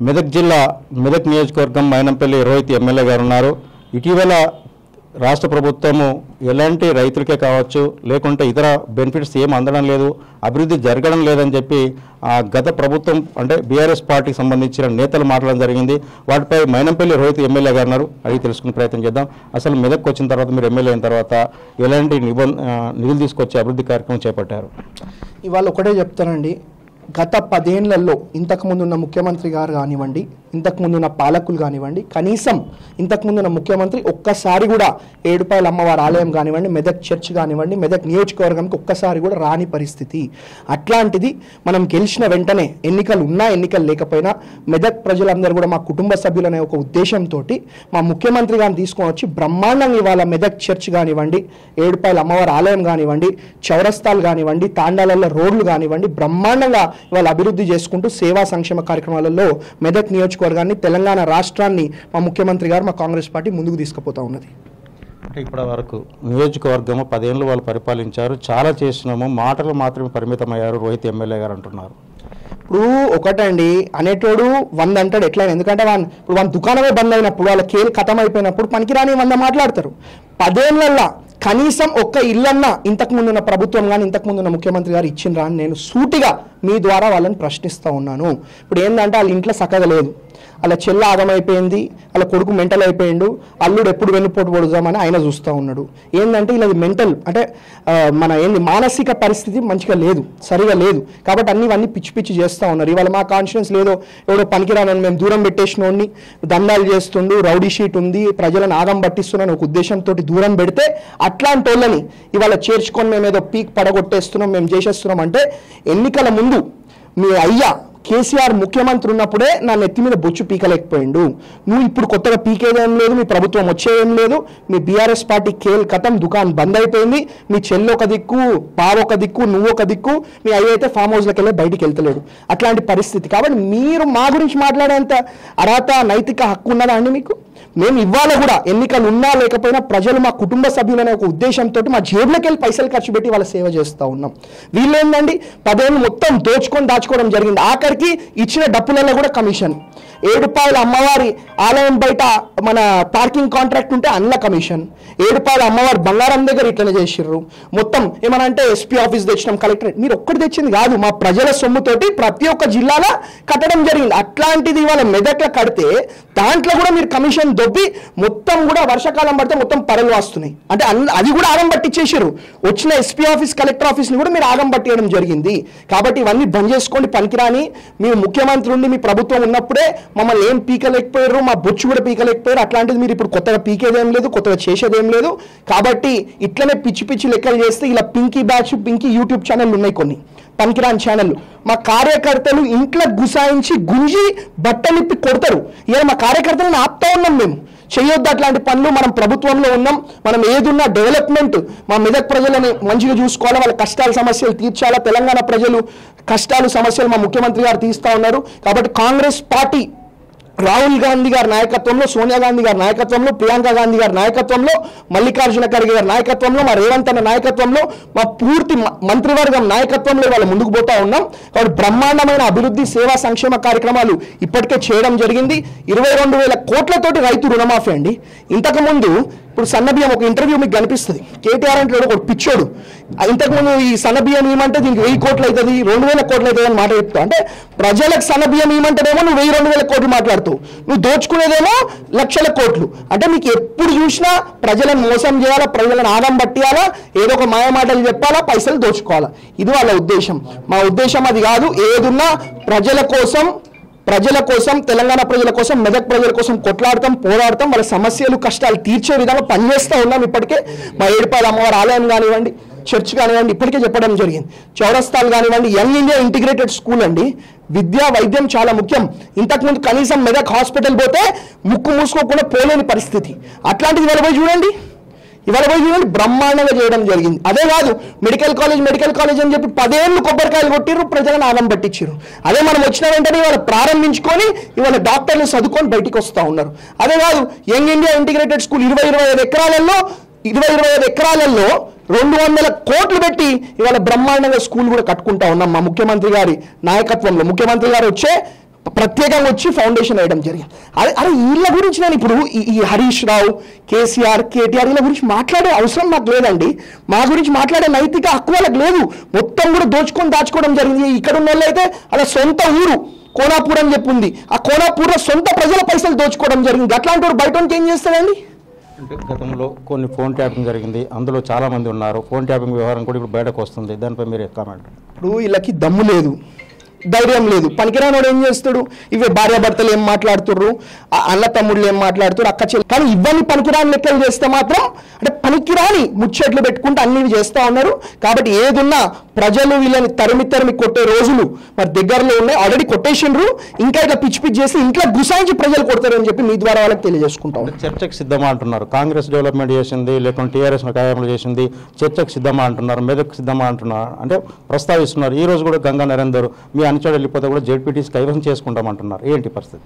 మెదక్ జిల్లా మెదక్ నియోజకవర్గం మైనంపల్లి రోహిత్ ఎమ్మెల్యే గారు ఉన్నారు. ఇటీవల రాష్ట్ర ప్రభుత్వము ఎలాంటి రైతులకే కావచ్చు లేకుంటే ఇతర బెనిఫిట్స్ ఏం అందడం లేదు, అభివృద్ధి జరగడం లేదని చెప్పి గత ప్రభుత్వం అంటే బీఆర్ఎస్ పార్టీకి సంబంధించిన నేతలు మాట్లాడడం జరిగింది. వాటిపై మైనంపల్లి రోహిత్ ఎమ్మెల్యే గారు ఉన్నారు, అడిగి తెలుసుకునే ప్రయత్నం చేద్దాం. అసలు మెదక్ వచ్చిన తర్వాత మీరు ఎమ్మెల్యే అయిన తర్వాత ఎలాంటి నిధులు తీసుకొచ్చి అభివృద్ధి కార్యక్రమం చేపట్టారు? ఇవాళ ఒకటే చెప్తానండి, గత 10 ఏళ్లలో ఇంతకుముందున్న ముఖ్యమంత్రి గారు కానివ్వండి, ఇంతకుముందున్న పాలకులు కానివ్వండి, కనీసం ఇంతకుముందున్న ముఖ్యమంత్రి ఒక్కసారి కూడా ఏడుపాయల అమ్మవారి ఆలయం కానివ్వండి, మెదక్ చర్చ్ కానివ్వండి, మెదక్ నియోజకవర్గానికి ఒక్కసారి కూడా రాని పరిస్థితి. అట్లాంటిది మనం గెలిచిన వెంటనే ఎన్నికలు ఉన్నా ఎన్నికలు లేకపోయినా మెదక్ ప్రజలందరూ కూడా మా కుటుంబ సభ్యులనే ఒక ఉద్దేశంతో మా ముఖ్యమంత్రి గారిని తీసుకొని వచ్చి బ్రహ్మాండంగా ఇవాళ మెదక్ చర్చ్ కానివ్వండి, ఏడుపాయల అమ్మవారి ఆలయం కానివ్వండి, చౌరస్తాలు కానివ్వండి, తాండాలలో రోడ్లు కానివ్వండి, బ్రహ్మాండంగా ఇవాళ అభివృద్ధి చేసుకుంటూ సేవా సంక్షేమ కార్యక్రమాలలో మెదక్ నియోజకవర్గాన్ని, తెలంగాణ రాష్ట్రాన్ని మా ముఖ్యమంత్రి గారు, మా కాంగ్రెస్ పార్టీ ముందుకు తీసుకుపోతా ఉన్నది. అంటే ఇప్పటి వరకు నియోజకవర్గము 10 ఏళ్ళు వాళ్ళు పరిపాలించారు, చాలా చేసినాము, మాటలు మాత్రమే పరిమితమయ్యారు రోహిత్ ఎమ్మెల్యే గారు అంటున్నారు. ఇప్పుడు ఒకటండి, అనేటోడు 100 అంటాడు ఎట్లయినా, ఎందుకంటే ఇప్పుడు వాళ్ళ దుకాణమే బంద్ అయినప్పుడు, వాళ్ళ కేలు ఖతం అయిపోయినప్పుడు పనికిరాని 100 మాట్లాడతారు. 10 ఏళ్ళల్లో కనీసం ఒక్క ఇల్లన్నా ఇంతకుముందు ఉన్న ప్రభుత్వం కానీ ఇంతకుముందు ఉన్న ముఖ్యమంత్రి గారు ఇచ్చిండ్రా అని నేను సూటిగా మీ ద్వారా వాళ్ళని ప్రశ్నిస్తూ ఉన్నాను. ఇప్పుడు ఏంటంటే వాళ్ళ ఇంట్లో చక్కగా లేదు, అలా చెల్ల ఆగమైపోయింది, అలా కొడుకు మెంటల్ అయిపోయిండు, అల్లుడు ఎప్పుడు వెన్నుపోటు పొడుదామని ఆయన చూస్తూ ఉన్నాడు. ఏంటంటే ఇలా మెంటల్ అంటే మానసిక పరిస్థితి మంచిగా లేదు, సరిగా లేదు, కాబట్టి ఇవన్నీ పిచ్చి పిచ్చి చేస్తూ ఉన్నారు. ఇవాళ మా కాన్షియన్స్ లేదో ఎవడో పనికిరానని మేము దూరం పెట్టేసినోడిని, దండాలు చేస్తుండు, రౌడీ షీట్ ఉంది, ప్రజలను ఆగం పట్టిస్తున్నాను ఒక ఉద్దేశంతో దూరం పెడితే అట్లాంటి వాళ్ళని ఇవాళ చేర్చుకొని మేము ఏదో పీక్ పడగొట్టేస్తున్నాం, మేము చేసేస్తున్నాం. అంటే ఎన్నికల ముందు మీ అయ్యా కేసీఆర్ ముఖ్యమంత్రి ఉన్నప్పుడే నా నెత్తి మీద బొచ్చు పీకలేకపోయిండు. నువ్వు ఇప్పుడు కొత్తగా పీకేదేం లేదు, మీ ప్రభుత్వం వచ్చేదేం లేదు, మీ బీఆర్ఎస్ పార్టీ కేల్ కథం దుకాణం బంద్ అయిపోయింది, మీ చెల్లి ఒక దిక్కు, బావ ఒక దిక్కు, నువ్వు ఒక దిక్కు, మీ అయ్య అయితే ఫామ్ హౌస్లోకి వెళ్ళి బయటికి వెళ్తలేడు. అట్లాంటి పరిస్థితి. కాబట్టి మీరు మా గురించి మాట్లాడేంత అర్హత, నైతిక హక్కు ఉన్నదా అండి మీకు? మేము ఇవాళ కూడా ఎన్నికలు ఉన్నా లేకపోయినా ప్రజలు మా కుటుంబ సభ్యులనే ఒక ఉద్దేశంతో మా జేబులోకి వెళ్ళి పైసలు ఖర్చు పెట్టి వాళ్ళ సేవ చేస్తూ ఉన్నాం. వీళ్ళు ఏంటండి 10 ఏళ్ళు మొత్తం దాచుకోవడం జరిగింది. ఆఖరికి ఇచ్చిన డప్పులలో కూడా కమిషన్. ఏడుపాయల అమ్మవారి ఆలయం బయట మన పార్కింగ్ కాంట్రాక్ట్ ఉంటే అందులో కమిషన్. ఏడుపాయల అమ్మవారి బంగారం దగ్గర ఇట్లనే చేసిర్రు. మొత్తం ఏమనంటే ఎస్పీ ఆఫీస్ తెచ్చినాం, కలెక్టరేట్. మీరు ఒక్కటి తెచ్చింది కాదు, మా ప్రజల సొమ్ముతోటి ప్రతి ఒక్క జిల్లాలో కట్టడం జరిగింది. అట్లాంటిది ఇవాళ మెదక్లో కడితే దాంట్లో కూడా మీరు కమిషన్ దొబ్బి మొత్తం కూడా వర్షాకాలం పడితే మొత్తం పరలు వస్తున్నాయి. అంటే అది కూడా ఆగం పట్టించేసారు. వచ్చిన ఎస్పీ ఆఫీస్, కలెక్టర్ ఆఫీస్ని కూడా మీరు ఆగం పట్టియడం జరిగింది. కాబట్టి ఇవన్నీ బంద్ చేసుకోండి, పనికిరాని. మీరు ముఖ్యమంత్రి ఉండి మీ ప్రభుత్వం ఉన్నప్పుడే మమ్మల్ని ఏం పీకలేకపోయారు, మా బొచ్చు కూడా పీకలేకపోయారు. అట్లాంటిది మీరు ఇప్పుడు కొత్తగా పీకేదేం లేదు, కొత్తగా చేసేదేం లేదు. కాబట్టి ఇట్లనే పిచ్చి పిచ్చి లెక్కలు చేస్తే ఇలా పింకీ బ్యాచ్, పింకీ యూట్యూబ్ ఛానళ్ళు ఉన్నాయి, కొన్ని పనికిరాని ఛానళ్ళు. మా కార్యకర్తలు ఇంట్లో గుసాయించి గుంజి బట్టలిప్పి కొడతారు. ఇలా మా కార్యకర్తలను ఆపుతా ఉన్నాం. మేము చేయొద్దు అట్లాంటి పనులు. మనం ప్రభుత్వంలో ఉన్నాం, మనం ఏదున్నా డెవలప్మెంట్, మా మెదక్ ప్రజలని మంచిగా చూసుకోవాలా, వాళ్ళ కష్టాల సమస్యలు తీర్చాలా. తెలంగాణ ప్రజలు కష్టాలు సమస్యలు మా ముఖ్యమంత్రి గారు తీస్తూ ఉన్నారు. కాబట్టి కాంగ్రెస్ పార్టీ రాహుల్ గాంధీ గారి నాయకత్వంలో, సోనియా గాంధీ గారి నాయకత్వంలో, ప్రియాంక గాంధీ గారి నాయకత్వంలో, మల్లికార్జున ఖర్గే గారి నాయకత్వంలో, మా రేవంత్ అన్న నాయకత్వంలో, మా పూర్తి మంత్రివర్గం నాయకత్వంలో వాళ్ళు ముందుకు పోతా ఉన్నాం. కాబట్టి బ్రహ్మాండమైన అభివృద్ధి, సేవా సంక్షేమ కార్యక్రమాలు ఇప్పటికే చేయడం జరిగింది. 22,000 కోట్లతోటి రైతు రుణమాఫీ అండి. ఇంతకుముందు ఇప్పుడు సన్నబియ్యం ఒక ఇంటర్వ్యూ మీకు కనిపిస్తుంది, కేటీఆర్ అంటే ఒక పిచ్చోడు. ఇంతకుముందు ఈ సన్నబియ్యం ఏమంటే దీనికి 1000 కోట్లు అవుతుంది, 2000 కోట్లు అవుతుంది అని మాట చెప్తావు. అంటే ప్రజలకు సన్నబియ్యం ఏమంటేనేమో నువ్వు 1000-2000 కోట్లు మాట్లాడుతావు, నువ్వు దోచుకునేదేమో లక్షల కోట్లు. అంటే మీకు ఎప్పుడు చూసినా ప్రజలను మోసం చేయాలా, ప్రజలను ఆగం పట్టియాలా, ఏదో ఒక మాయమాటలు చెప్పాలా, పైసలు దోచుకోవాలా. ఇది వాళ్ళ ఉద్దేశం. మా ఉద్దేశం అది కాదు. ఏదున్నా ప్రజల కోసం, తెలంగాణ ప్రజల కోసం, మెదక్ ప్రజల కోసం కొట్లాడతాం, పోరాడతాం. వాళ్ళ సమస్యలు, కష్టాలు తీర్చే విధంగా పనిచేస్తూ ఉన్నాం. ఇప్పటికే మా ఏడుపాయల అమ్మవారి ఆలయం కానివ్వండి, చర్చ్ కానివ్వండి, ఇప్పటికే చెప్పడం జరిగింది. చౌరస్తాలు కానివ్వండి, యంగ్ ఇండియా ఇంటిగ్రేటెడ్ స్కూల్ అండి. విద్యా వైద్యం చాలా ముఖ్యం. ఇంతకుముందు కనీసం మెదక్ హాస్పిటల్ పోతే ముక్కు మూసుకోకుండా పోలేని పరిస్థితి. అట్లాంటిది ఇవాళ పోయి చూడండి బ్రహ్మాండంగా చేయడం జరిగింది. అదే కాదు, మెడికల్ కాలేజ్ అని చెప్పి 10 ఏళ్ళు కొబ్బరికాయలు కొట్టిర్రు, ప్రజలను ఆగం పట్టించారు. అదే మనం వచ్చిన వెంటనే ఇవాళ ప్రారంభించుకొని ఇవాళ డాక్టర్లు చదువుకొని బయటికి వస్తూ ఉన్నారు. అదే కాదు, యంగ్ ఇండియా ఇంటిగ్రేటెడ్ స్కూల్ 25 ఎకరాలలో 200 కోట్లు పెట్టి ఇవాళ బ్రహ్మాండంగా స్కూల్ కూడా కట్టుకుంటా ఉన్నాం మా ముఖ్యమంత్రి గారి నాయకత్వంలో. ముఖ్యమంత్రి గారు వచ్చే ప్రత్యేకంగా వచ్చి ఫౌండేషన్ వేయడం జరిగింది. అరే వీళ్ళ గురించి నేను ఇప్పుడు ఈ హరీష్ రావు, కేసీఆర్, కేటీఆర్ వీళ్ళ గురించి మాట్లాడే అవసరం నాకు లేదండి. మా గురించి మాట్లాడే నైతిక హక్కు వాళ్ళకి లేదు. మొత్తం కూడా దాచుకోవడం జరిగింది. ఇక్కడ ఉన్న వాళ్ళు అయితే అలా సొంత ఊరు కోనాపూర్ అని చెప్పి ఉంది, ఆ కోనాపూర్లో సొంత ప్రజల పైసలు దోచుకోవడం జరిగింది. అట్లాంటి వాడు బయట ఏం చేస్తాడండి? అంటే గతంలో కొన్ని ఫోన్ ట్యాపింగ్ జరిగింది, అందులో చాలామంది ఉన్నారు. ఫోన్ ట్యాపింగ్ వ్యవహారం కూడా ఇప్పుడు బయటకు వస్తుంది. దానిపై మీరు కామెంట్. ఇప్పుడు వీళ్ళకి దమ్ము లేదు, ధైర్యం లేదు. పనికిరానోడు ఏం చేస్తాడు? ఇవే భార్యాభర్తలు ఏం మాట్లాడుతుర్రు, అన్న తమ్ముళ్ళు ఏం మాట్లాడుతారు, అక్క చెల్లి. కానీ ఇవన్నీ పనికిరాని లెక్కలు చేస్తే మాత్రం అంటే పనికిరాని ముచ్చట్లు పెట్టుకుంటూ అన్ని చేస్తూ ఉన్నారు. కాబట్టి ఏదున్నా ప్రజలు వీళ్ళని తరిమి కొట్టే రోజులు మరి దగ్గరలో ఉన్నాయి. ఆల్రెడీ కొట్టేసిండ్రు. ఇంకా ఇట్లా పిచ్చి చేసి ఇంట్లో గుసాయించి ప్రజలు కొడతారు అని చెప్పి మీ ద్వారా వాళ్ళకి తెలియజేసుకుంటాం. చర్చకు సిద్ధమా అంటున్నారు. కాంగ్రెస్ డెవలప్మెంట్ చేసింది, లేకుంటే టీఆర్ఎస్ కార్యక్రమాలు చేసింది, చర్చకు సిద్ధమా అంటున్నారు, మెదక్ సిద్ధమా అంటున్నారు, అంటే ప్రస్తావిస్తున్నారు. ఈ రోజు కూడా గంగా నరేందర్ మీ అనుచరుడు వెళ్ళిపోతే కూడా జెడ్పీటీసీ కైవసం చేసుకుంటామంటున్నారు. ఏంటి పరిస్థితి?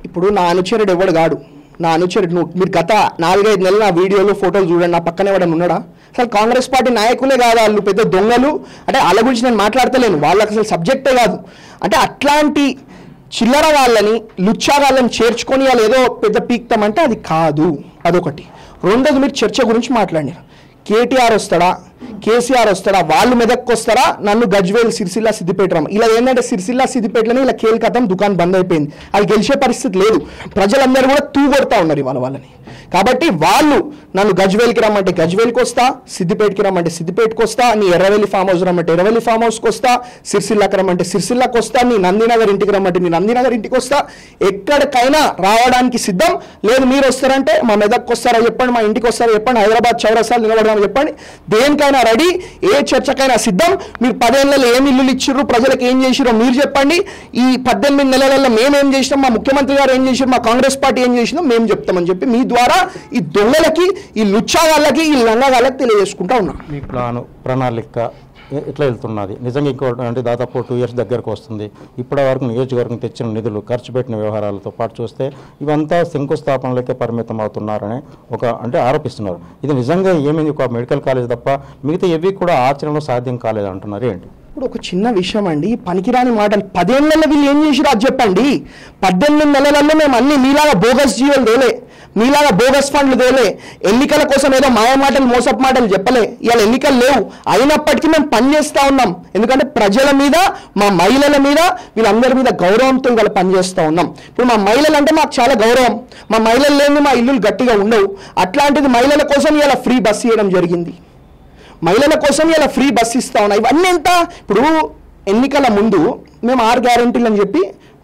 ఇప్పుడు నా అనుచరుడు ఎవడు కాడు. నా అనుచరుడు మీరు గత 4-5 నెలలు నా వీడియోలు ఫోటోలు చూడండి. నా పక్కనే ఎవడన్నా ఉన్నాడా? అసలు కాంగ్రెస్ పార్టీ నాయకులే కాదు వాళ్ళు, పెద్ద దొంగలు. అంటే వాళ్ళ గురించి నేను మాట్లాడతలేను, వాళ్ళకి అసలు సబ్జెక్టే కాదు. అంటే అట్లాంటి చిల్లర వాళ్ళని, లుచ్చా వాళ్ళని చేర్చుకొని వాళ్ళు ఏదో పెద్ద పీక్తామంటే అది కాదు. అదొకటి. రెండోది, మీరు చర్చ గురించి మాట్లాడినారు. కేటీఆర్ వస్తాడా, కేసీఆర్ వస్తాడా, వాళ్ళు మెదక్కి వస్తారా, నన్ను గజ్వేల్, సిరిసిల్ల, సిద్దిపేట రమ్మ. ఇలా ఏంటంటే సిరిసిల్ల, సిద్దిపేటలోనే ఇలా కేల్కతం దుకాణం బంద్ అయిపోయింది. అది గెలిచే పరిస్థితి లేదు. ప్రజలందరూ కూడా తూగొడతా ఉన్నారు ఇవాళ వాళ్ళని. కాబట్టి వాళ్ళు నన్ను గజ్వేల్కి రమ్మంటే గజ్వేల్కి వస్తా, సిద్దిపేటకి రమ్మంటే సిద్దిపేటకి వస్తా, నీ ఎర్రవెల్లి ఫామ్ హౌస్ రమ్మంటే ఎర్రవెల్లి ఫామ్ హౌస్కి వస్తా, సిరిసిల్లకి రమ్మంటే సిరిసిల్లకి వస్తా, నీ నందినగర్ ఇంటికి రమ్మంటే నీ నందినగర్ ఇంటికి వస్తా. ఎక్కడికైనా రావడానికి సిద్ధం. లేదు మీరు వస్తారంటే మా మెదక్కి వస్తారో చెప్పండి, మా ఇంటికి వస్తారో చెప్పండి, హైదరాబాద్ చౌరస్తాలు నిలబడమని చెప్పండి. దేనికైనా రెడీ, ఏ చర్చకైనా సిద్ధం. మీరు 10 ఏళ్ళలో ఏం ఇల్లులు ఇచ్చిర్రు, ప్రజలకు ఏం చేసిరో మీరు చెప్పండి. ఈ 18 నెలలలో మేమేం చేసినాం, మా ముఖ్యమంత్రి గారు ఏం చేసినాం, మా కాంగ్రెస్ పార్టీ ఏం చేసినాం మేము చెప్తామని చెప్పి మీ ద్వారా ఈ దొంగలకి, ఈ లుచ్చా వాళ్ళకి, ఈ లంగా వాళ్ళకి తెలియజేసుకుంటా ఉన్నాం. మీ ప్రణాళిక ఎట్లా వెళ్తున్నది? నిజంగా ఇంకో అంటే దాదాపు 2 years దగ్గరకు వస్తుంది. ఇప్పటి వరకు నియోజకవర్గం తెచ్చిన నిధులు, ఖర్చు పెట్టిన వ్యవహారాలతో పాటు చూస్తే ఇవంతా శంకుస్థాపనలకే పరిమితం అవుతున్నారని అంటే ఆరోపిస్తున్నారు. ఇది నిజంగా ఏమైంది? ఒక మెడికల్ కాలేజ్ తప్ప మిగతా ఏవి కూడా ఆచరణలో సాధ్యం కాలేదు అంటున్నారు. ఏంటి? ఇప్పుడు ఒక చిన్న విషయం అండి, పనికిరాని మాటలు. 10 ఏళ్ళలో వీళ్ళు ఏం చేసిరో అది చెప్పండి. 18 నెలలలో మేము అన్ని మీలాగా బోగస్ జీవోలు తేలే, మీలాగా బోగస్ ఫండ్లు తేలే, ఎన్నికల కోసం ఏదో మాయ మాటలు, మోసపు మాటలు చెప్పలే. ఇవాళ ఎన్నికలు లేవు, అయినప్పటికీ మేము పనిచేస్తూ ఉన్నాం. ఎందుకంటే ప్రజల మీద, మా మహిళల మీద, వీళ్ళందరి మీద గౌరవంతో ఇవాళ పనిచేస్తూ ఉన్నాం. ఇప్పుడు మా మహిళలు అంటే మాకు చాలా గౌరవం. మా మహిళలు లేని మా ఇల్లులు గట్టిగా ఉండవు. అట్లాంటిది మహిళల కోసం ఇవాళ ఫ్రీ బస్సు ఇవ్వడం జరిగింది. మహిళల కోసం ఇలా ఫ్రీ బస్సు ఇస్తా ఉన్నాయి. ఇవన్నీ ఎంత? ఇప్పుడు ఎన్నికల ముందు మేము 6 గ్యారెంటీలు అని చెప్పి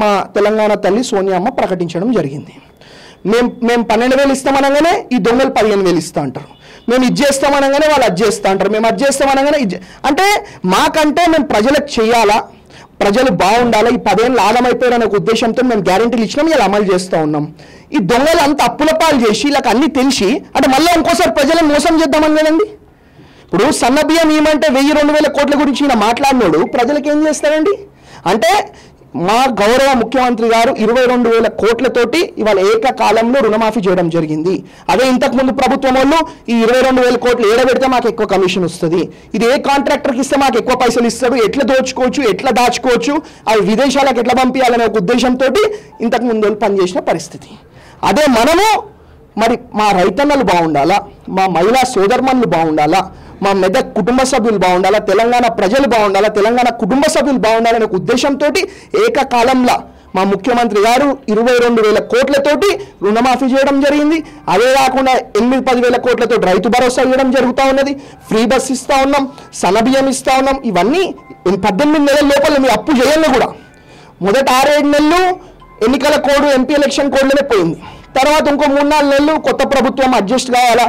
మా తెలంగాణ తల్లి సోనియమ్మ ప్రకటించడం జరిగింది. మేము 12,000 ఇస్తామనగానే ఈ దొంగలు 15,000 ఇస్తా అంటారు. మేము ఇది చేస్తామనగానే వాళ్ళు అది చేస్తా అంటారు. మేము అది చేస్తామనగానే అంటే మాకంటే మేము ప్రజలకు చేయాలా, ప్రజలు బాగుండాలా, ఈ 10 ఏళ్ళు ఆగమైపోయారనే ఒక ఉద్దేశంతో మేము గ్యారెంటీలు ఇచ్చినాం, ఇలా అమలు చేస్తూ ఉన్నాం. ఈ దొంగలు అంత అప్పుల పాలు చేసి ఇలా అన్నీ తెలిసి అంటే మళ్ళీ ఇంకోసారి ప్రజలను మోసం చేద్దామని కదండి. ఇప్పుడు సన్న బియ్యం ఏమంటే 1,000-2,000 కోట్ల గురించి ఈయన మాట్లాడినాడు, ప్రజలకు ఏం చేస్తారండి? అంటే మా గౌరవ ముఖ్యమంత్రి గారు 22,000 కోట్లతోటి ఇవాళ ఏకకాలంలో రుణమాఫీ చేయడం జరిగింది. అదే ఇంతకుముందు ప్రభుత్వం వాళ్ళు ఈ 22,000 కోట్లు ఏడబెడితే మాకు ఎక్కువ కమిషన్ వస్తుంది, ఇది ఏ కాంట్రాక్టర్కి ఇస్తే మాకు ఎక్కువ పైసలు ఇస్తాడు, ఎట్లా దోచుకోవచ్చు, ఎట్లా దాచుకోవచ్చు, అవి విదేశాలకు ఎట్లా పంపించాలనే ఒక ఉద్దేశంతో ఇంతకుముందు వాళ్ళు పనిచేసిన పరిస్థితి. అదే మనము మరి మా రైతన్నలు బాగుండాలా, మా మహిళా సోదర్మన్లు బాగుండాలా, మా మెదక్ కుటుంబ సభ్యులు బాగుండాలా, తెలంగాణ ప్రజలు బాగుండాలా, తెలంగాణ కుటుంబ సభ్యులు బాగుండాలనే ఉద్దేశంతో ఏకకాలంలో మా ముఖ్యమంత్రి గారు 22,000 కోట్లతోటి రుణమాఫీ చేయడం జరిగింది. అదే కాకుండా 8-10,000 కోట్లతో రైతు భరోసా ఇవ్వడం జరుగుతూ ఉన్నది. ఫ్రీ బస్ ఇస్తూ ఉన్నాం, సన్నబియ్యం ఇస్తూ ఉన్నాం. ఇవన్నీ 18 నెలల లోపల మీ అప్పు చేయాలని కూడా మొదటి 6-7 నెలలు ఎన్నికల కోడ్, ఎంపీ ఎలక్షన్ కోడ్లోనే పోయింది. తర్వాత ఇంకో 3-4 నెలలు కొత్త ప్రభుత్వం అడ్జస్ట్ కావాలా,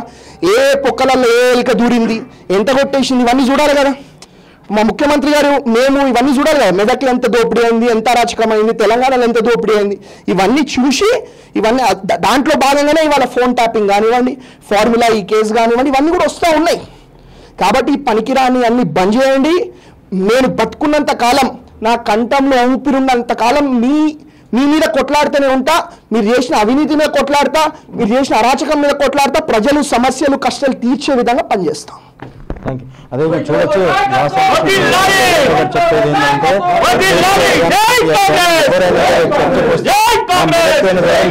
ఏ పొక్కలలో ఏ ఎలిక దూరింది, ఎంత కొట్టేసింది, ఇవన్నీ చూడాలి కదా. మా ముఖ్యమంత్రి గారు మేము ఇవన్నీ చూడాలి కదా. మెదక్లో ఎంత దోపిడీ అయింది, ఎంత అరాచకమైంది, తెలంగాణలో ఎంత దోపిడీ అయింది, ఇవన్నీ చూసి ఇవన్నీ దాంట్లో భాగంగానే ఇవాళ ఫోన్ ట్యాపింగ్ కానివ్వండి, ఫార్ములా ఈ కేసు కానివ్వండి, ఇవన్నీ కూడా వస్తూ ఉన్నాయి. కాబట్టి పనికిరాని అన్ని బంద్ చేయండి. నేను బతుకున్నంత కాలం, నా కంఠంలో ఊపిరున్నంత కాలం మీ మీద కొట్లాడుతూనే ఉంటా. మీరు చేసిన అవినీతి మీద కొట్లాడతా, మీరు చేసిన అరాచకం మీద కొట్లాడతా, ప్రజలు సమస్యలు కష్టాలు తీర్చే విధంగా పనిచేస్తాం. Thank you. అదేవిధంగా చూడొచ్చు చెప్పేది ఏంటంటే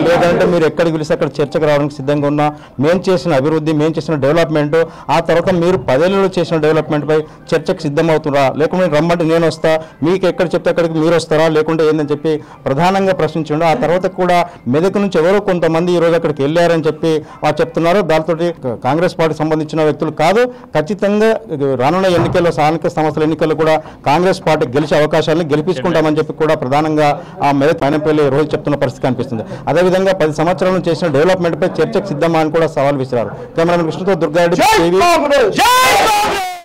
లేదంటే మీరు ఎక్కడికి పిలిస్తే అక్కడ చర్చకు రావడానికి సిద్ధంగా ఉన్నా, మేము చేసిన అభివృద్ధి, మేము చేసిన డెవలప్మెంట్, ఆ తర్వాత మీరు 10 ఏళ్ళలో చేసిన డెవలప్మెంట్ పై చర్చకు సిద్ధమవుతురా, లేకుంటే రమ్మంటే నేను వస్తా, మీకు ఎక్కడ చెప్తే అక్కడికి మీరు వస్తారా, లేకుంటే ఏందని చెప్పి ప్రధానంగా ప్రశ్నించండు. ఆ తర్వాత కూడా మెదక్ నుంచి ఎవరో కొంతమంది ఈరోజు అక్కడికి వెళ్ళారని చెప్పి వాళ్ళు చెప్తున్నారు. దాంతో కాంగ్రెస్ పార్టీకి సంబంధించిన వ్యక్తులు కాదు, ఖచ్చితంగా రానున్న ఎన్నికల్లో, స్థానిక సంస్థల ఎన్నికల్లో కూడా కాంగ్రెస్ పార్టీ గెలిచే అవకాశాలను గెలిపించుకుంటామని చెప్పి కూడా ప్రధానంగా ఆ మెదక్ మైనంపల్లి రోజు చెప్తున్న పరిస్థితి కనిపిస్తుంది. అదేవిధంగా 10 సంవత్సరాలు చేసిన డెవలప్మెంట్ పై చర్చకు సిద్ధమా అని కూడా సవాల్ విసిరారు. కెమెరామెన్ కృష్ణతో దుర్గారెడ్డి.